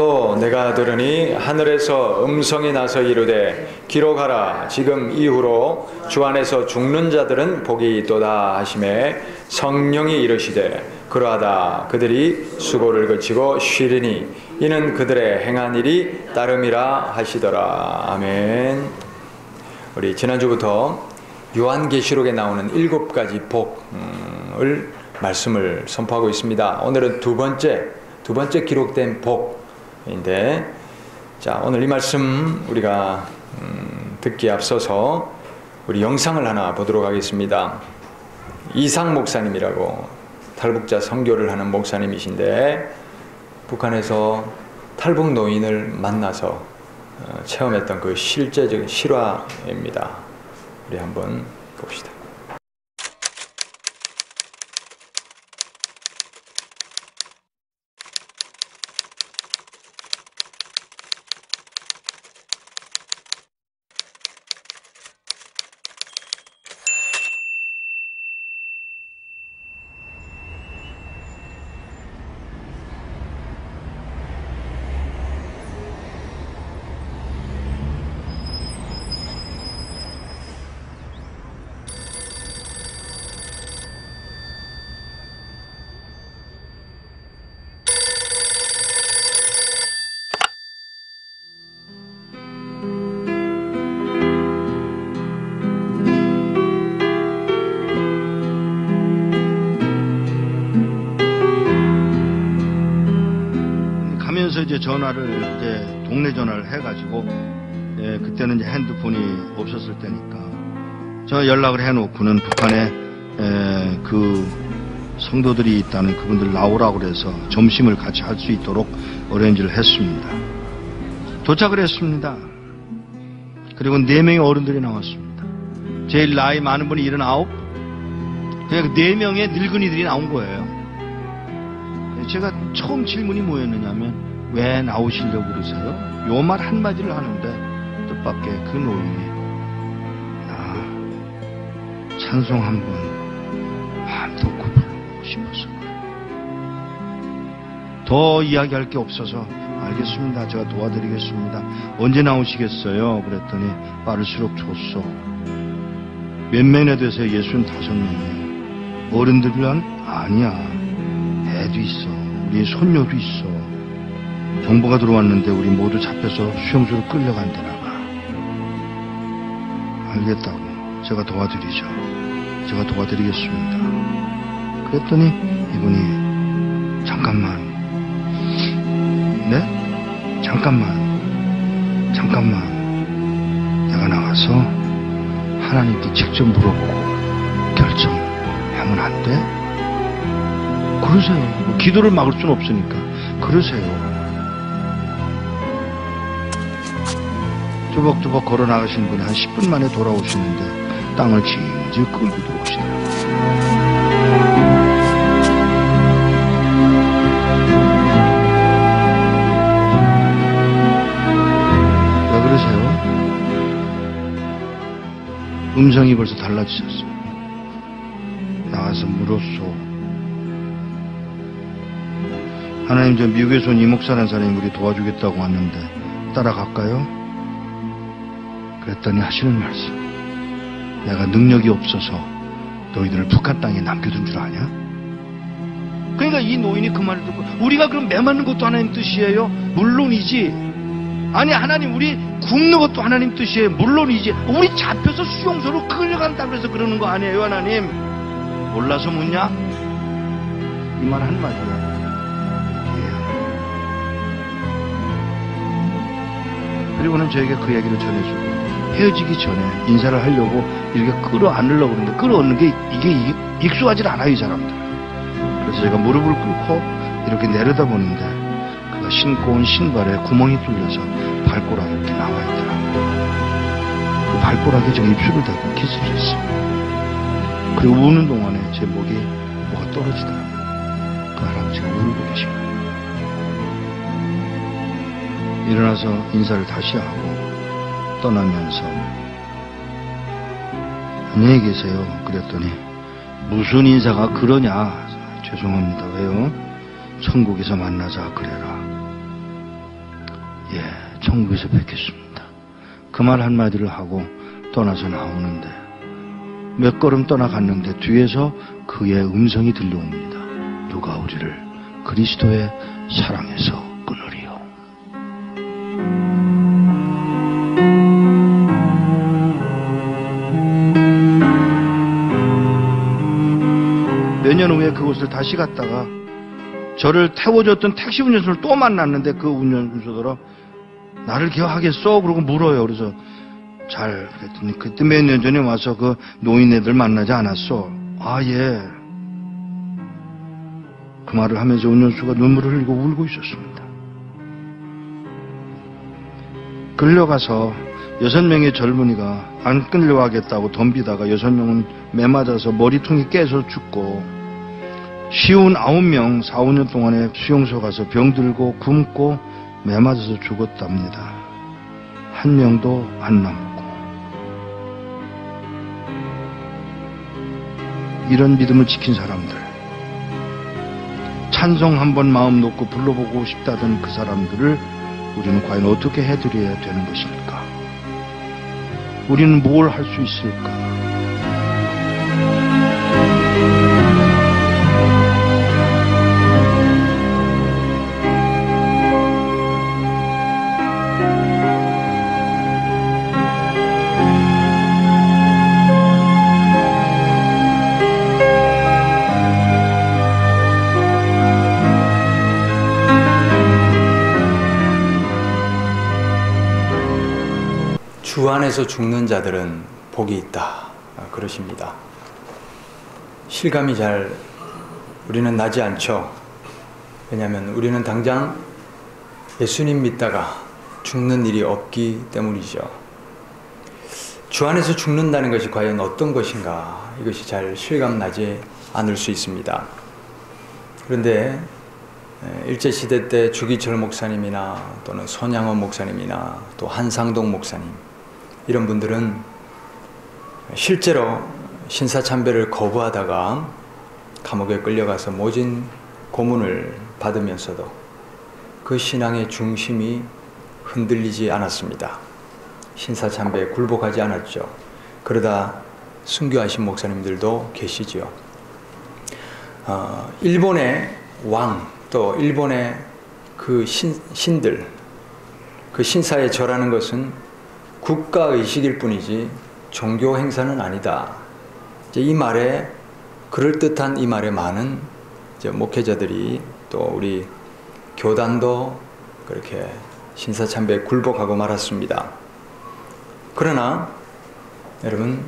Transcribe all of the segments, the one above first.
또 내가 들으니 하늘에서 음성이 나서 이르되 기록하라. 지금 이후로 주 안에서 죽는 자들은 복이 있도다 하시매 성령이 이르시되 그러하다. 그들이 수고를 거치고 쉬리니 이는 그들의 행한 일이 따름이라 하시더라. 아멘. 우리 지난주부터 요한계시록에 나오는 7가지 복을 말씀을 선포하고 있습니다. 오늘은 두 번째 기록된 복인데, 자, 오늘 이 말씀 우리가 듣기에 앞서서 우리 영상을 하나 보도록 하겠습니다. 이상 목사님이라고 탈북자 선교를 하는 목사님이신데, 북한에서 탈북 노인을 만나서 체험했던 그 실제적인 실화입니다. 우리 한번 봅시다. 이제 전화를 이제 동네 전화를 해가지고 그때는 이제 핸드폰이 없었을 때니까 저 연락을 해놓고는 북한에 그 성도들이 있다는 그분들 나오라고 그래서 점심을 같이 할 수 있도록 어레인지를 했습니다. 도착을 했습니다. 그리고 4명의 어른들이 나왔습니다. 제일 나이 많은 분이 79, 그냥 4명의 늙은이들이 나온 거예요. 제가 처음 질문이 뭐였느냐면 왜 나오시려고 그러세요? 요 말 한마디를 하는데 뜻밖의 그 노인이 나 찬송 한번 마음도 부르고 싶어서 더 이야기할 게 없어서 알겠습니다. 제가 도와드리겠습니다. 언제 나오시겠어요? 그랬더니 빠를수록 좋소. 몇 명이나 되세요? 65명이에요. 어른들은 아니야. 애도 있어. 우리 손녀도 있어. 정보가 들어왔는데 우리 모두 잡혀서 수용소로 끌려간다나 봐. 알겠다고. 제가 도와드리죠. 제가 도와드리겠습니다. 그랬더니 이분이 잠깐만. 네? 잠깐만. 내가 나가서 하나님께 직접 물어보고 결정하면 안 돼? 그러세요. 기도를 막을 수는 없으니까. 그러세요. 조벅조벅 걸어 나가신 분이 한 10분 만에 돌아오시는데 땅을 질질 끌고 들어오시더라고요. 왜 그러세요? 음성이 벌써 달라지셨어요. 나가서 물었소. 하나님, 저 미국에서 온 이목사라는 사람이 우리 도와주겠다고 왔는데 따라갈까요? 그랬더니 하시는 말씀, 내가 능력이 없어서 너희들을 북한 땅에 남겨둔 줄 아냐? 그러니까 이 노인이 그 말을 듣고 우리가 그럼 매맞는 것도 하나님 뜻이에요? 물론이지. 아니 하나님, 우리 굶는 것도 하나님 뜻이에요? 물론이지. 우리 잡혀서 수용소로 끌려간다고 그래서 그러는 거 아니에요 하나님? 몰라서 묻냐? 이 말 한마디야. 그리고는 저에게 그 얘기를 전해주고 헤어지기 전에 인사를 하려고 이렇게 끌어안으려고 그러는데 끌어안는 게 이게 익숙하지 않아요, 이 사람들. 그래서 제가 무릎을 꿇고 이렇게 내려다보는데 그가 신고 온 신발에 구멍이 뚫려서 발가락이 이렇게 나와 있더라고요. 그 발가락에 제가 입술을 대고 키스를 했어요. 그리고 우는 동안에 제 목이 뭐가 떨어지더라고요. 그 할아버지가 울고 계신 거예요. 일어나서 인사를 다시 하고 떠나면서 안녕히 계세요. 그랬더니 무슨 인사가 그러냐. 죄송합니다. 왜요? 천국에서 만나자 그래라. 천국에서 뵙겠습니다. 그 말 한마디를 하고 떠나서 나오는데 몇 걸음 떠나갔는데 뒤에서 그의 음성이 들려옵니다. 누가 우리를 그리스도의 사랑에서 끊으리요. 몇 년 후에 그곳을 다시 갔다가 저를 태워줬던 택시 운전수를 또 만났는데 그 운전수더러 나를 기억하겠어? 그러고 물어요. 그래서 잘 그랬더니 그때 몇 년 전에 와서 그 노인네들 만나지 않았어? 아, 예. 그 말을 하면서 운전수가 눈물을 흘리고 울고 있었습니다. 끌려가서 6명의 젊은이가 안 끌려가겠다고 덤비다가 6명은 매맞아서 머리통이 깨서 죽고 쉬운 9명 4, 5년 동안에 수용소 가서 병들고 굶고 매맞아서 죽었답니다. 한 명도 안 남고. 이런 믿음을 지킨 사람들, 찬송 한번 마음 놓고 불러보고 싶다던 그 사람들을 우리는 과연 어떻게 해드려야 되는 것일까? 우리는 뭘 할 수 있을까? 주 안에서 죽는 자들은 복이 있다 그러십니다. 실감이 잘 우리는 나지 않죠. 왜냐하면 우리는 당장 예수님 믿다가 죽는 일이 없기 때문이죠. 주 안에서 죽는다는 것이 과연 어떤 것인가, 이것이 잘 실감나지 않을 수 있습니다. 그런데 일제시대 때 주기철 목사님이나 또는 손양원 목사님이나 또 한상동 목사님, 이런 분들은 실제로 신사참배를 거부하다가 감옥에 끌려가서 모진 고문을 받으면서도 그 신앙의 중심이 흔들리지 않았습니다. 신사참배에 굴복하지 않았죠. 그러다 순교하신 목사님들도 계시죠. 일본의 왕, 또 일본의 그 신들, 그 신사에 절하는 것은 국가의식일 뿐이지 종교 행사는 아니다. 이 말에, 그럴듯한 이 말에 많은 목회자들이 또 우리 교단도 그렇게 신사참배에 굴복하고 말았습니다. 그러나 여러분,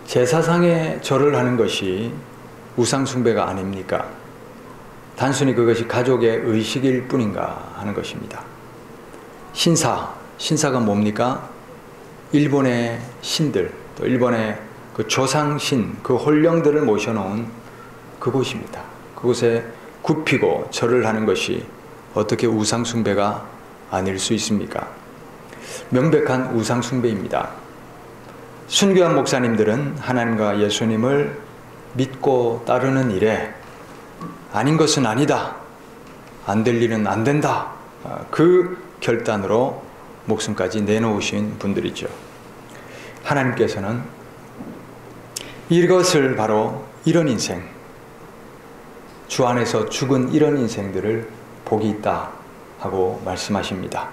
제사상에 절을 하는 것이 우상숭배가 아닙니까? 단순히 그것이 가족의 의식일 뿐인가 하는 것입니다. 신사가 뭡니까? 일본의 신들, 또 일본의 그 조상신, 그 홀령들을 모셔놓은 그곳입니다. 그곳에 굽히고 절을 하는 것이 어떻게 우상숭배가 아닐 수 있습니까? 명백한 우상숭배입니다. 순교한 목사님들은 하나님과 예수님을 믿고 따르는 일에 아닌 것은 아니다, 안 될 일은 안 된다, 그 결단으로 목숨까지 내놓으신 분들이죠. 하나님께서는 이것을 바로 이런 인생, 주 안에서 죽은 이런 인생들을 복이 있다 하고 말씀하십니다.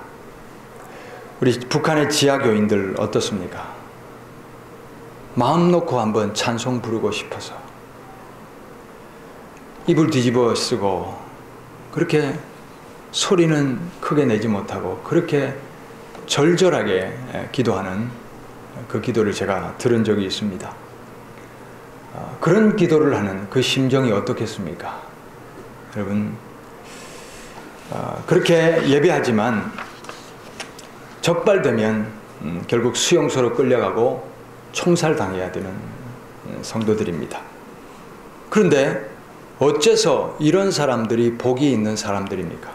우리 북한의 지하교인들 어떻습니까? 마음 놓고 한번 찬송 부르고 싶어서 입을 뒤집어 쓰고 그렇게 소리는 크게 내지 못하고 그렇게 절절하게 기도하는 그 기도를 제가 들은 적이 있습니다. 그런 기도를 하는 그 심정이 어떻겠습니까? 여러분, 그렇게 예배하지만 적발되면 결국 수용소로 끌려가고 총살당해야 되는 성도들입니다. 그런데 어째서 이런 사람들이 복이 있는 사람들입니까?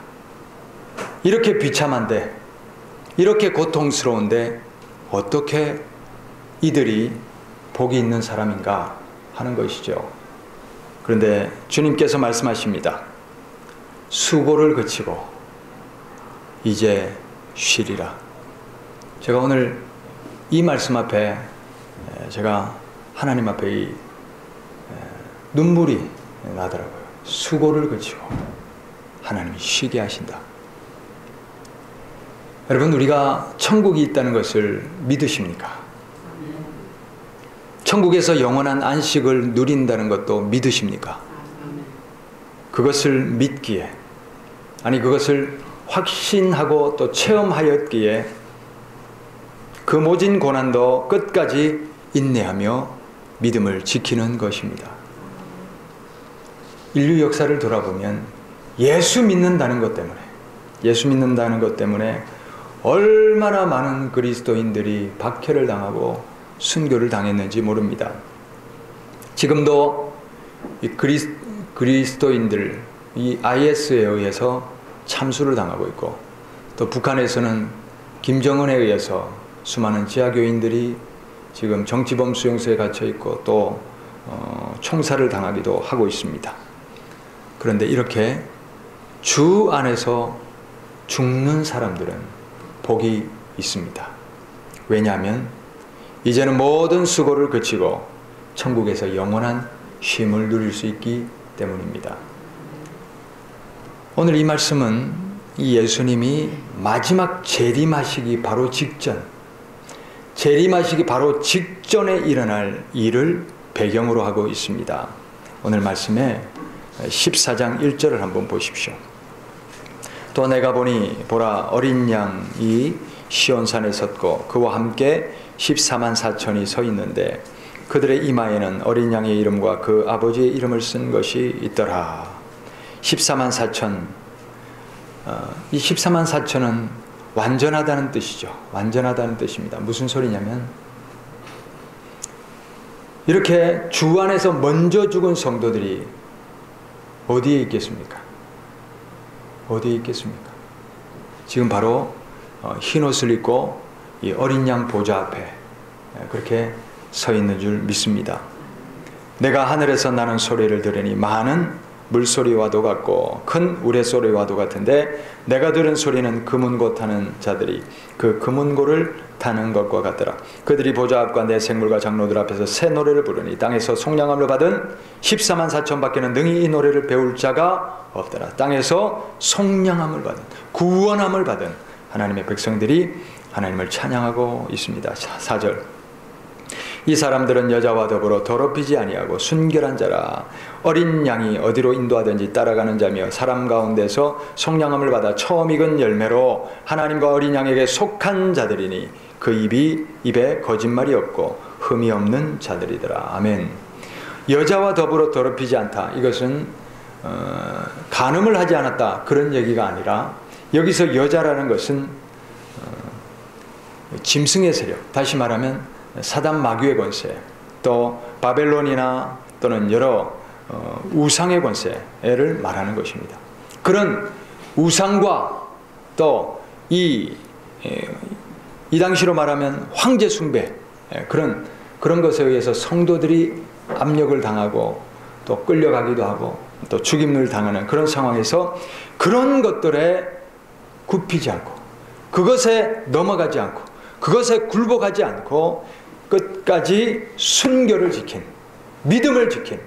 이렇게 비참한데, 이렇게 고통스러운데 어떻게 이들이 복이 있는 사람인가 하는 것이죠. 그런데 주님께서 말씀하십니다. 수고를 그치고 이제 쉬리라. 제가 오늘 이 말씀 앞에 제가 하나님 앞에 눈물이 나더라고요. 수고를 그치고 하나님이 쉬게 하신다. 여러분, 우리가 천국이 있다는 것을 믿으십니까? 천국에서 영원한 안식을 누린다는 것도 믿으십니까? 그것을 믿기에, 아니 그것을 확신하고 또 체험하였기에 그 모진 고난도 끝까지 인내하며 믿음을 지키는 것입니다. 인류 역사를 돌아보면 예수 믿는다는 것 때문에 얼마나 많은 그리스도인들이 박해를 당하고 순교를 당했는지 모릅니다. 지금도 이 그리스도인들, 이 IS에 의해서 참수를 당하고 있고, 또 북한에서는 김정은에 의해서 수많은 지하교인들이 지금 정치범 수용소에 갇혀 있고 또 총살을 당하기도 하고 있습니다. 그런데 이렇게 주 안에서 죽는 사람들은 복이 있습니다. 왜냐하면 이제는 모든 수고를 그치고 천국에서 영원한 쉼을 누릴 수 있기 때문입니다. 오늘 이 말씀은 이 예수님이 마지막 재림하시기 바로 직전에 일어날 일을 배경으로 하고 있습니다. 오늘 말씀에 14장 1절을 한번 보십시오. 또 내가 보니 보라, 어린 양이 시온산에 섰고 그와 함께 14만 4천이 서 있는데 그들의 이마에는 어린 양의 이름과 그 아버지의 이름을 쓴 것이 있더라. 14만 4천, 이 14만 4천은 완전하다는 뜻이죠. 완전하다는 뜻입니다. 무슨 소리냐면 이렇게 주 안에서 먼저 죽은 성도들이 어디에 있겠습니까? 어디에 있겠습니까? 지금 바로 흰 옷을 입고 이 어린 양 보좌 앞에 그렇게 서 있는 줄 믿습니다. 내가 하늘에서 나는 소리를 들으니 많은 물소리와도 같고 큰 우레소리와도 같은데 내가 들은 소리는 금은고 타는 자들이 그 금은고를 타는 것과 같더라. 그들이 보좌 앞과 내 생물과 장로들 앞에서 새 노래를 부르니 땅에서 속량함을 받은 14만 4천 밖에는 능히 이 노래를 배울 자가 없더라. 땅에서 속량함을 받은, 구원함을 받은 하나님의 백성들이 하나님을 찬양하고 있습니다. 4절. 이 사람들은 여자와 더불어 더럽히지 아니하고 순결한 자라. 어린 양이 어디로 인도하든지 따라가는 자며 사람 가운데서 속량함을 받아 처음 익은 열매로 하나님과 어린 양에게 속한 자들이니 그 입에 거짓말이 없고 흠이 없는 자들이더라. 아멘. 여자와 더불어 더럽히지 않다. 이것은 간음을 하지 않았다, 그런 얘기가 아니라 여기서 여자라는 것은 짐승의 세력, 다시 말하면 사단 마귀의 권세, 또 바벨론이나 또는 여러 우상의 권세를 말하는 것입니다. 그런 우상과 또 이 당시로 말하면 황제 숭배, 그런 것에 의해서 성도들이 압력을 당하고 또 끌려가기도 하고 또 죽임을 당하는 그런 상황에서 그런 것들에 굽히지 않고 그것에 넘어가지 않고 그것에 굴복하지 않고 끝까지 순교를 지킨, 믿음을 지킨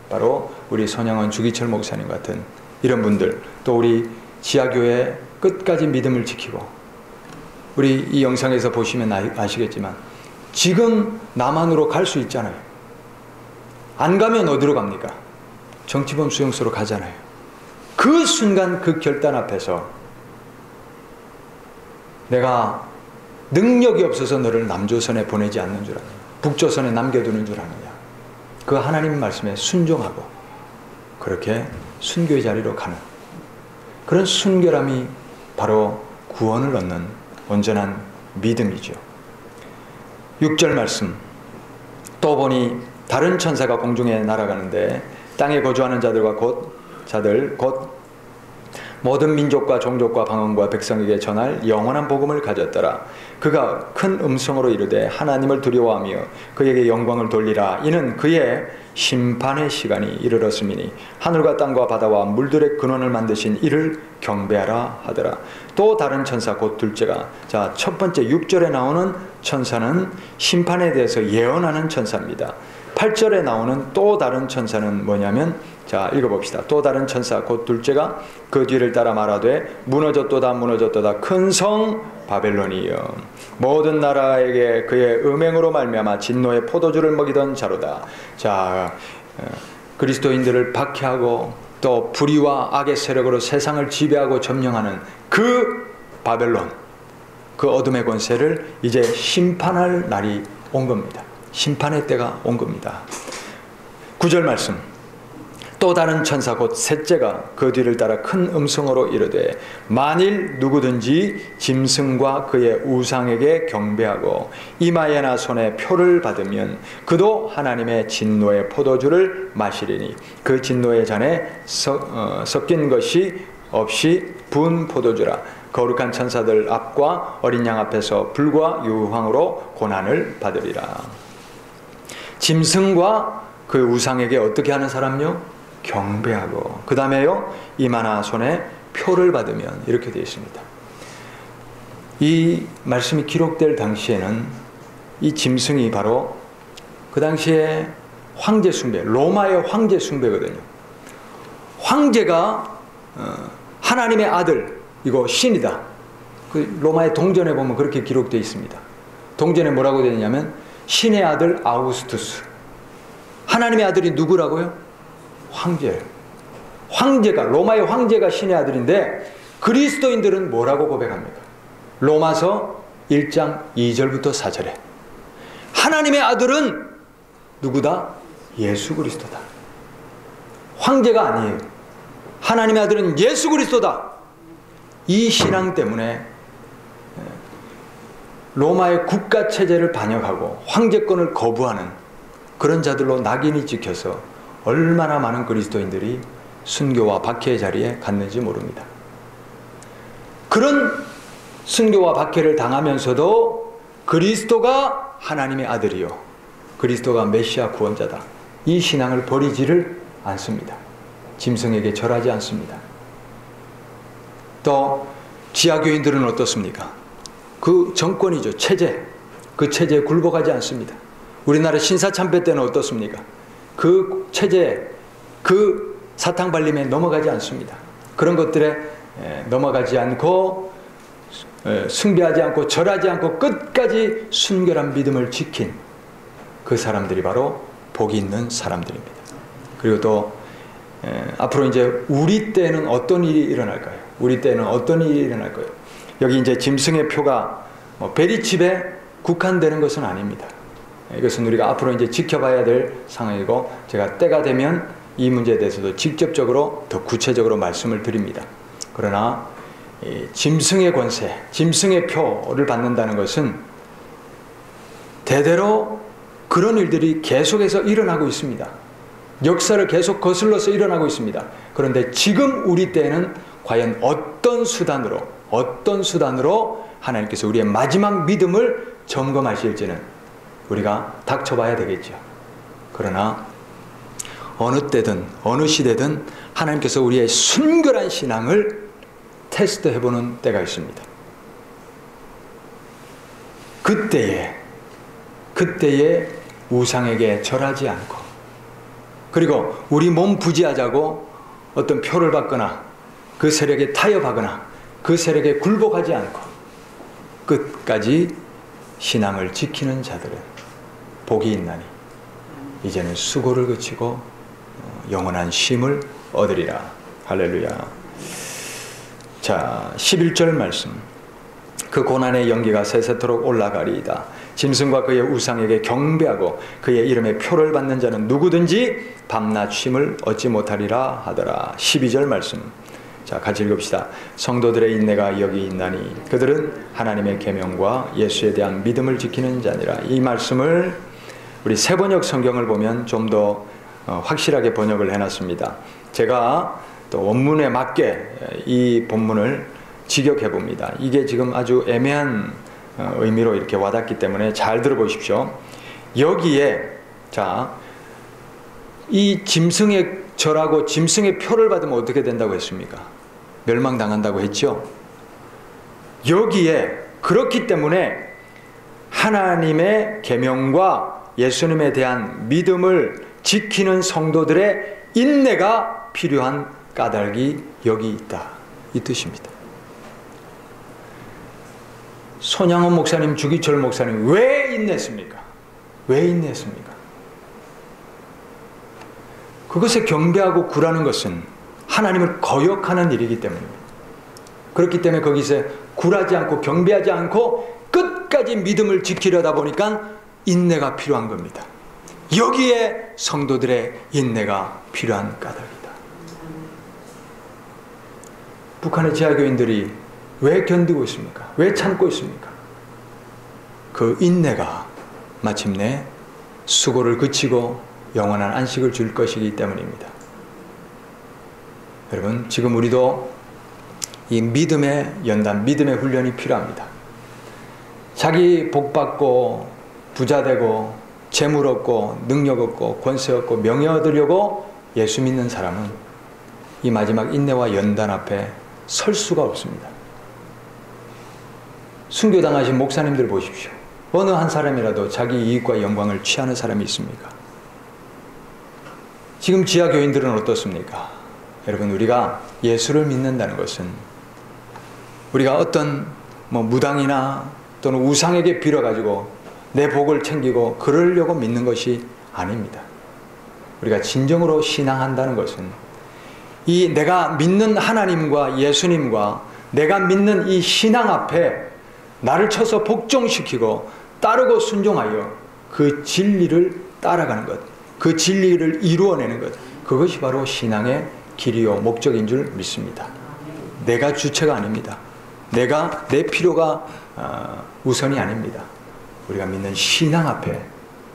바로 우리 손양원 주기철 목사님 같은 이런 분들, 또 우리 지하교회 끝까지 믿음을 지키고, 우리 이 영상에서 보시면 아시겠지만 지금 남한으로 갈 수 있잖아요. 안 가면 어디로 갑니까? 정치범 수용소로 가잖아요. 그 순간 그 결단 앞에서 내가 능력이 없어서 너를 남조선에 보내지 않는 줄 아느냐, 북조선에 남겨두는 줄 아느냐, 그 하나님 말씀에 순종하고 그렇게 순교의 자리로 가는 그런 순결함이 바로 구원을 얻는 온전한 믿음이죠. 6절 말씀. 또 보니 다른 천사가 공중에 날아가는데 땅에 거주하는 자들 곧 모든 민족과 종족과 방언과 백성에게 전할 영원한 복음을 가졌더라. 그가 큰 음성으로 이르되 하나님을 두려워하며 그에게 영광을 돌리라. 이는 그의 심판의 시간이 이르렀음이니 하늘과 땅과 바다와 물들의 근원을 만드신 이를 경배하라 하더라. 또 다른 천사 곧 둘째가, 자, 첫 번째 6절에 나오는 천사는 심판에 대해서 예언하는 천사입니다. 8절에 나오는 또 다른 천사는 뭐냐면, 자, 읽어봅시다. 또 다른 천사 곧 둘째가 그 뒤를 따라 말하되 무너졌도다 무너졌도다 큰 성 바벨론이여 모든 나라에게 그의 음행으로 말미암아 진노의 포도주를 먹이던 자로다. 자, 그리스도인들을 박해하고 또 불의와 악의 세력으로 세상을 지배하고 점령하는 그 바벨론, 그 어둠의 권세를 이제 심판할 날이 온 겁니다. 심판의 때가 온 겁니다. 9절 말씀. 또 다른 천사 곧 셋째가 그 뒤를 따라 큰 음성으로 이르되 만일 누구든지 짐승과 그의 우상에게 경배하고 이마에나 손에 표를 받으면 그도 하나님의 진노의 포도주를 마시리니 그 진노의 잔에 섞인 것이 없이 부은 포도주라. 거룩한 천사들 앞과 어린 양 앞에서 불과 유황으로 고난을 받으리라. 짐승과 그 우상에게 어떻게 하는 사람요? 경배하고, 그 다음에요, 이마나 손에 표를 받으면, 이렇게 되어 있습니다. 이 말씀이 기록될 당시에는 이 짐승이 바로 그 당시에 황제 숭배, 로마의 황제 숭배거든요. 황제가 하나님의 아들, 이거 신이다. 그 로마의 동전에 보면 그렇게 기록되어 있습니다. 동전에 뭐라고 되어 있냐면 신의 아들 아우구스투스. 하나님의 아들이 누구라고요? 황제. 황제가, 로마의 황제가 신의 아들인데 그리스도인들은 뭐라고 고백합니까? 로마서 1장 2절부터 4절에 하나님의 아들은 누구다? 예수 그리스도다. 황제가 아니에요. 하나님의 아들은 예수 그리스도다. 이 신앙 때문에 로마의 국가 체제를 반역하고 황제권을 거부하는 그런 자들로 낙인이 찍혀서 얼마나 많은 그리스도인들이 순교와 박해의 자리에 갔는지 모릅니다. 그런 순교와 박해를 당하면서도 그리스도가 하나님의 아들이요, 그리스도가 메시아 구원자다, 이 신앙을 버리지를 않습니다. 짐승에게 절하지 않습니다. 또 지하교인들은 어떻습니까? 그 정권이죠, 체제, 그 체제에 굴복하지 않습니다. 우리나라 신사참배 때는 어떻습니까? 그 체제, 그 사탕발림에 넘어가지 않습니다. 그런 것들에 넘어가지 않고 숭배하지 않고 절하지 않고 끝까지 순결한 믿음을 지킨 그 사람들이 바로 복이 있는 사람들입니다. 그리고 또 앞으로 이제 우리 때는 어떤 일이 일어날까요? 우리 때는 어떤 일이 일어날까요? 여기 이제 짐승의 표가 베리칩에 국한되는 것은 아닙니다. 이것은 우리가 앞으로 이제 지켜봐야 될 상황이고, 제가 때가 되면 이 문제에 대해서도 직접적으로 더 구체적으로 말씀을 드립니다. 그러나 짐승의 권세, 짐승의 표를 받는다는 것은 대대로 그런 일들이 계속해서 일어나고 있습니다. 역사를 계속 거슬러서 일어나고 있습니다. 그런데 지금 우리 때에는 과연 어떤 수단으로 하나님께서 우리의 마지막 믿음을 점검하실지는 우리가 닥쳐봐야 되겠죠. 그러나 어느 때든 어느 시대든 하나님께서 우리의 순결한 신앙을 테스트해보는 때가 있습니다. 그때에 우상에게 절하지 않고, 그리고 우리 몸 부지하자고 어떤 표를 받거나 그 세력에 타협하거나 그 세력에 굴복하지 않고 끝까지 신앙을 지키는 자들은 복이 있나니 이제는 수고를 그치고 영원한 쉼을 얻으리라. 할렐루야. 자, 11절 말씀. 그 고난의 연기가 세세토록 올라가리이다. 짐승과 그의 우상에게 경배하고 그의 이름에 표를 받는 자는 누구든지 밤낮 쉼을 얻지 못하리라 하더라. 12절 말씀. 자, 같이 읽읍시다. 성도들의 인내가 여기 있나니 그들은 하나님의 계명과 예수에 대한 믿음을 지키는 자니라. 이 말씀을 우리 새번역 성경을 보면 좀 더 확실하게 번역을 해놨습니다. 제가 또 원문에 맞게 이 본문을 직역해 봅니다. 이게 지금 아주 애매한 의미로 이렇게 와닿기 때문에 잘 들어보십시오. 여기에 자, 이 짐승의 절하고 짐승의 표를 받으면 어떻게 된다고 했습니까? 멸망당한다고 했죠. 여기에 그렇기 때문에 하나님의 계명과 예수님에 대한 믿음을 지키는 성도들의 인내가 필요한 까닭이 여기 있다, 이 뜻입니다. 손양원 목사님, 주기철 목사님 왜 인내했습니까? 왜 인내했습니까? 그것에 경배하고 굴하는 것은 하나님을 거역하는 일이기 때문입니다. 그렇기 때문에 거기서 굴하지 않고 경배하지 않고 끝까지 믿음을 지키려다 보니까 인내가 필요한 겁니다. 여기에 성도들의 인내가 필요한 까닭이다. 북한의 지하교인들이 왜 견디고 있습니까? 왜 참고 있습니까? 그 인내가 마침내 수고를 그치고 영원한 안식을 줄 것이기 때문입니다. 여러분, 지금 우리도 이 믿음의 연단, 믿음의 훈련이 필요합니다. 자기 복받고 부자되고 재물 얻고 능력 얻고 권세 얻고 명예 얻으려고 예수 믿는 사람은 이 마지막 인내와 연단 앞에 설 수가 없습니다. 순교당하신 목사님들 보십시오. 어느 한 사람이라도 자기 이익과 영광을 취하는 사람이 있습니까? 지금 지하교인들은 어떻습니까? 여러분, 우리가 예수를 믿는다는 것은 우리가 어떤 무당이나 또는 우상에게 빌어가지고 내 복을 챙기고 그러려고 믿는 것이 아닙니다. 우리가 진정으로 신앙한다는 것은 이 내가 믿는 하나님과 예수님과 내가 믿는 이 신앙 앞에 나를 쳐서 복종시키고 따르고 순종하여 그 진리를 따라가는 것, 그 진리를 이루어내는 것, 그것이 바로 신앙의 길이요 목적인 줄 믿습니다. 내가 주체가 아닙니다. 내 필요가 우선이 아닙니다. 우리가 믿는 신앙 앞에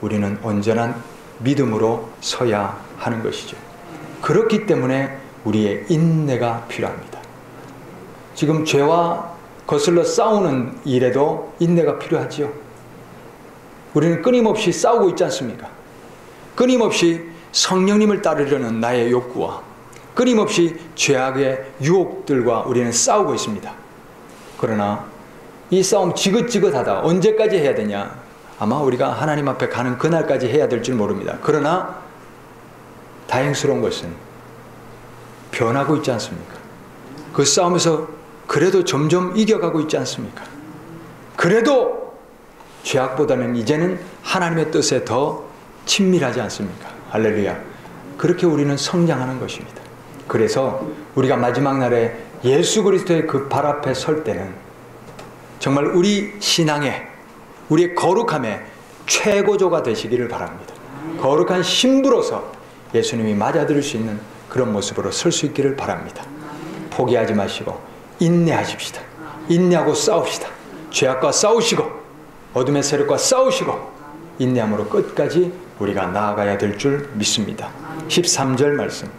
우리는 온전한 믿음으로 서야 하는 것이죠. 그렇기 때문에 우리의 인내가 필요합니다. 지금 죄와 거슬러 싸우는 일에도 인내가 필요하지요. 우리는 끊임없이 싸우고 있지 않습니까? 끊임없이 성령님을 따르려는 나의 욕구와 끊임없이 죄악의 유혹들과 우리는 싸우고 있습니다. 그러나 이 싸움 지긋지긋하다. 언제까지 해야 되냐? 아마 우리가 하나님 앞에 가는 그날까지 해야 될 줄 모릅니다. 그러나 다행스러운 것은 변하고 있지 않습니까? 그 싸움에서 그래도 점점 이겨가고 있지 않습니까? 그래도 죄악보다는 이제는 하나님의 뜻에 더 친밀하지 않습니까? 할렐루야. 그렇게 우리는 성장하는 것입니다. 그래서 우리가 마지막 날에 예수 그리스도의 그 발 앞에 설 때는 정말 우리 신앙에, 우리의 거룩함에 최고조가 되시기를 바랍니다. 거룩한 신부로서 예수님이 맞아들일 수 있는 그런 모습으로 설 수 있기를 바랍니다. 포기하지 마시고 인내하십시다. 인내하고 싸웁시다. 죄악과 싸우시고 어둠의 세력과 싸우시고 인내함으로 끝까지 우리가 나아가야 될 줄 믿습니다. 13절 말씀.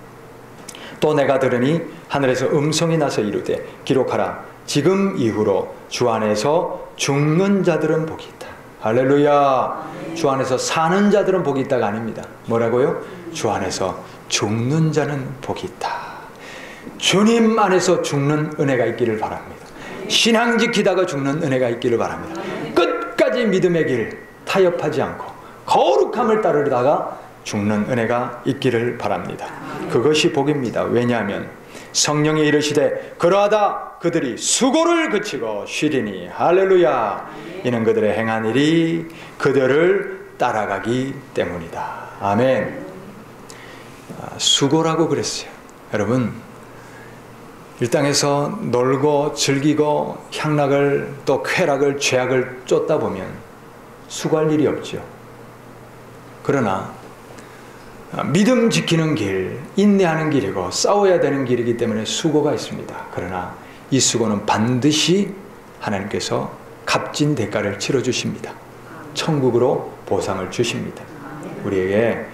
또 내가 들으니 하늘에서 음성이 나서 이르되 기록하라. 지금 이후로 주 안에서 죽는 자들은 복이 있다. 할렐루야. 주 안에서 사는 자들은 복이 있다가 아닙니다. 뭐라고요? 주 안에서 죽는 자는 복이 있다. 주님 안에서 죽는 은혜가 있기를 바랍니다. 신앙 지키다가 죽는 은혜가 있기를 바랍니다. 끝까지 믿음의 길 타협하지 않고 거룩함을 따르다가 죽는 은혜가 있기를 바랍니다. 그것이 복입니다. 왜냐하면 성령이 이르시되 그러하다 그들이 수고를 그치고 쉬리니 할렐루야. 이는 그들의 행한 일이 그들을 따라가기 때문이다. 아멘. 수고라고 그랬어요. 여러분, 이 땅에서 놀고 즐기고 향락을 또 쾌락을 죄악을 쫓다 보면 수고할 일이 없죠. 그러나 믿음 지키는 길, 인내하는 길이고 싸워야 되는 길이기 때문에 수고가 있습니다. 그러나 이 수고는 반드시 하나님께서 값진 대가를 치러주십니다. 천국으로 보상을 주십니다. 우리에게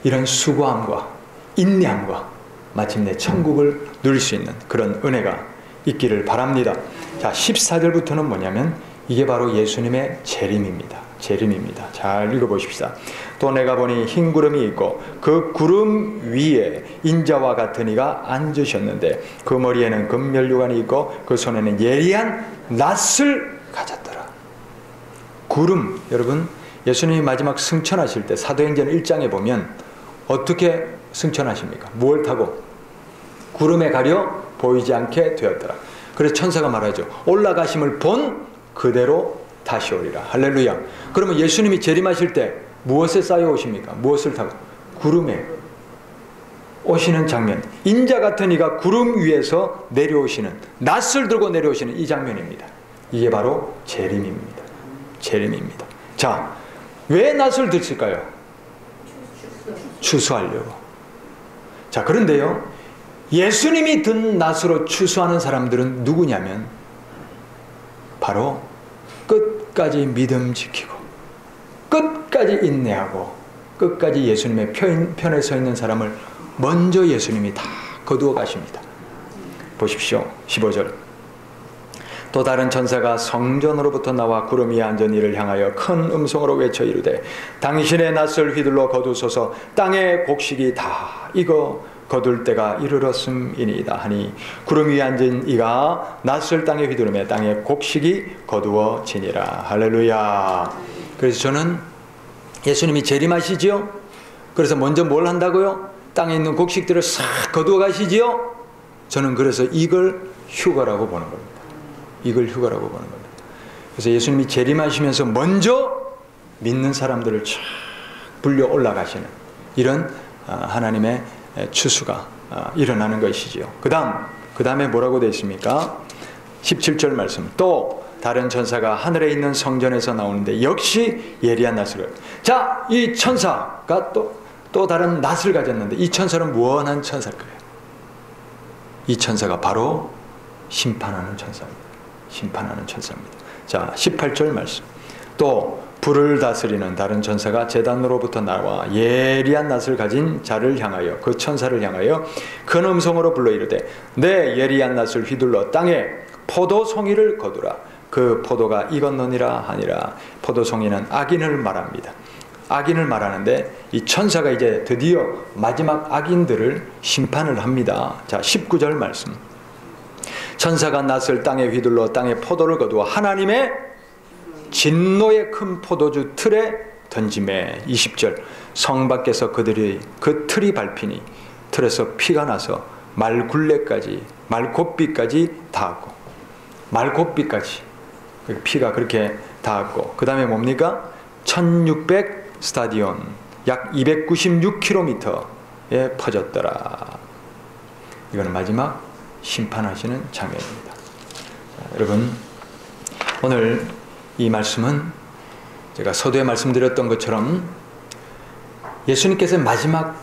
이런 수고함과 인내함과 마침내 천국을 누릴 수 있는 그런 은혜가 있기를 바랍니다. 자, 14절부터는 뭐냐면 이게 바로 예수님의 재림입니다. 재림입니다. 잘 읽어보십시다. 또 내가 보니 흰 구름이 있고 그 구름 위에 인자와 같은 이가 앉으셨는데 그 머리에는 금면류관이 있고 그 손에는 예리한 낫을 가졌더라. 구름, 여러분, 예수님이 마지막 승천하실 때 사도행전 1장에 보면 어떻게 승천하십니까? 무엇을 타고? 구름에 가려 보이지 않게 되었더라. 그래서 천사가 말하죠. 올라가심을 본 그대로 다시 오리라. 할렐루야. 그러면 예수님이 재림하실 때 무엇에 쌓여 오십니까? 무엇을 타고? 구름에 오시는 장면. 인자 같은 이가 구름 위에서 내려오시는, 낫을 들고 내려오시는 이 장면입니다. 이게 바로 재림입니다. 재림입니다. 자, 왜 낫을 드실까요? 추수하려고. 자, 그런데요, 예수님이 든 낫으로 추수하는 사람들은 누구냐면 바로 끝까지 믿음 지키고 끝까지 인내하고 끝까지 예수님의 편에 서 있는 사람을 먼저 예수님이 다 거두어 가십니다. 보십시오. 15절. 또 다른 천사가 성전으로부터 나와 구름 위에 앉은 이를 향하여 큰 음성으로 외쳐 이르되 당신의 낫을 휘둘러 거두소서. 땅의 곡식이 다 익어 거둘 때가 이르렀음이니이다 하니 구름 위에 앉은 이가 낫을 땅에 휘두르며 땅의 곡식이 거두어지니라. 할렐루야. 그래서 저는 예수님이 재림하시지요. 그래서 먼저 뭘 한다고요? 땅에 있는 곡식들을 싹 거두어 가시지요. 저는 그래서 이걸 휴거라고 보는 겁니다. 이걸 휴거라고 보는 겁니다. 그래서 예수님이 재림하시면서 먼저 믿는 사람들을 쫙 불려 올라가시는 이런 하나님의 추수가 일어나는 것이지요. 그 다음에 뭐라고 되어 있습니까? 17절 말씀. 또 다른 천사가 하늘에 있는 성전에서 나오는데 역시 예리한 낫을. 자, 이 천사가 또 다른 낫을 가졌는데 이 천사는 무언한 천사일까요? 이 천사가 바로 심판하는 천사입니다. 심판하는 천사입니다. 자, 18절 말씀. 또 불을 다스리는 다른 천사가 제단으로부터 나와 예리한 낫을 가진 자를 향하여, 그 천사를 향하여 큰 음성으로 불러 이르되 내 예리한 낫을 휘둘러 땅에 포도송이를 거두라. 그 포도가 익었느니라 하니라. 포도송이는 악인을 말합니다. 악인을 말하는데 이 천사가 이제 드디어 마지막 악인들을 심판을 합니다. 자, 19절 말씀. 천사가 낫을 땅에 휘둘러 땅에 포도를 거두어 하나님의 진노의 큰 포도주 틀에 던짐에. 20절. 성 밖에서 그들이 그 틀이 밟히니 틀에서 피가 나서 말굴레까지, 말곶비까지 닿았고, 말곶비까지 피가 그렇게 닿았고, 그 다음에 뭡니까? 1600 스타디온, 약 296km에 퍼졌더라. 이거는 마지막 심판하시는 장면입니다. 자, 여러분, 오늘 이 말씀은 제가 서두에 말씀드렸던 것처럼 예수님께서 마지막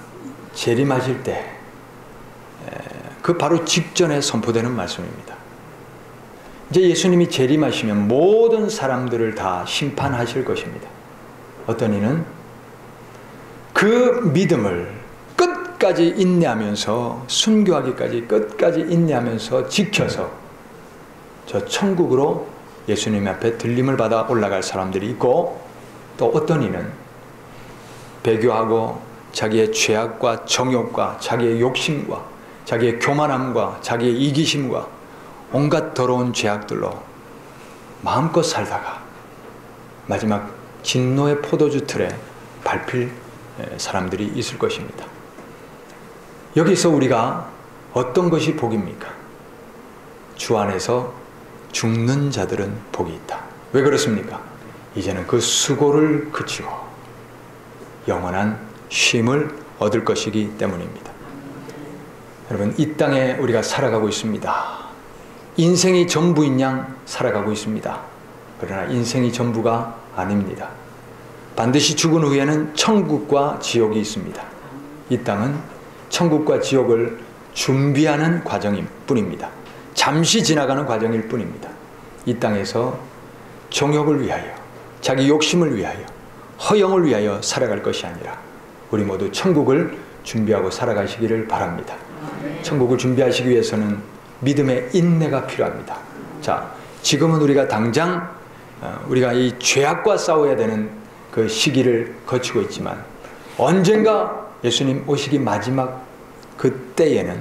재림하실 때 그 바로 직전에 선포되는 말씀입니다. 이제 예수님이 재림하시면 모든 사람들을 다 심판하실 것입니다. 어떤 이는 그 믿음을 끝까지 인내하면서, 순교하기까지 끝까지 인내하면서 지켜서 저 천국으로 예수님 앞에 들림을 받아 올라갈 사람들이 있고, 또 어떤 이는 배교하고 자기의 죄악과 정욕과 자기의 욕심과 자기의 교만함과 자기의 이기심과 온갖 더러운 죄악들로 마음껏 살다가 마지막 진노의 포도주 틀에 밟힐 사람들이 있을 것입니다. 여기서 우리가 어떤 것이 복입니까? 주 안에서 죽는 자들은 복이 있다. 왜 그렇습니까? 이제는 그 수고를 그치고 영원한 쉼을 얻을 것이기 때문입니다. 여러분, 이 땅에 우리가 살아가고 있습니다. 인생이 전부인 양 살아가고 있습니다. 그러나 인생이 전부가 아닙니다. 반드시 죽은 후에는 천국과 지옥이 있습니다. 이 땅은 천국과 지옥을 준비하는 과정일 뿐입니다. 잠시 지나가는 과정일 뿐입니다. 이 땅에서 정욕을 위하여, 자기 욕심을 위하여, 허영을 위하여 살아갈 것이 아니라 우리 모두 천국을 준비하고 살아가시기를 바랍니다. 천국을 준비하시기 위해서는 믿음의 인내가 필요합니다. 자, 지금은 우리가 당장 우리가 이 죄악과 싸워야 되는 그 시기를 거치고 있지만 언젠가 예수님 오시기 마지막 그때에는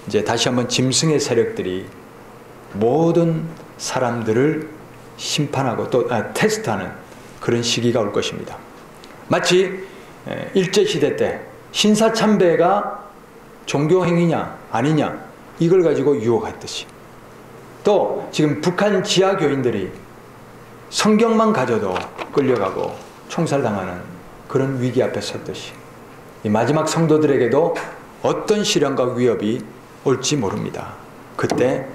이제 다시 한번 짐승의 세력들이 모든 사람들을 심판하고 또 테스트하는 그런 시기가 올 것입니다. 마치 일제시대 때 신사참배가 종교행위냐 아니냐 이걸 가지고 유혹했듯이, 또 지금 북한 지하교인들이 성경만 가져도 끌려가고 총살당하는 그런 위기 앞에 섰듯이 이 마지막 성도들에게도 어떤 시련과 위협이 올지 모릅니다. 그때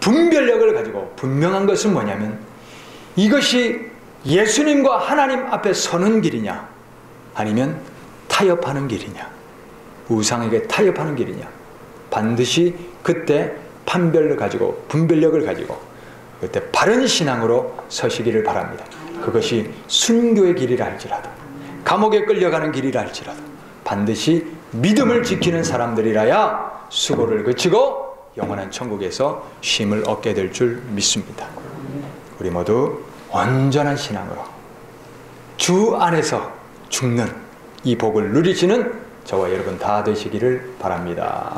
분별력을 가지고 분명한 것은 뭐냐면 이것이 예수님과 하나님 앞에 서는 길이냐 아니면 타협하는 길이냐, 우상에게 타협하는 길이냐, 반드시 그때 판별을 가지고 분별력을 가지고 그때 바른 신앙으로 서시기를 바랍니다. 그것이 순교의 길이라 할지라도 감옥에 끌려가는 길이라 할지라도 반드시 믿음을 지키는 사람들이라야 수고를 그치고 영원한 천국에서 쉼을 얻게 될 줄 믿습니다. 우리 모두 온전한 신앙으로 주 안에서 죽는 이 복을 누리시는 저와 여러분 다 되시기를 바랍니다.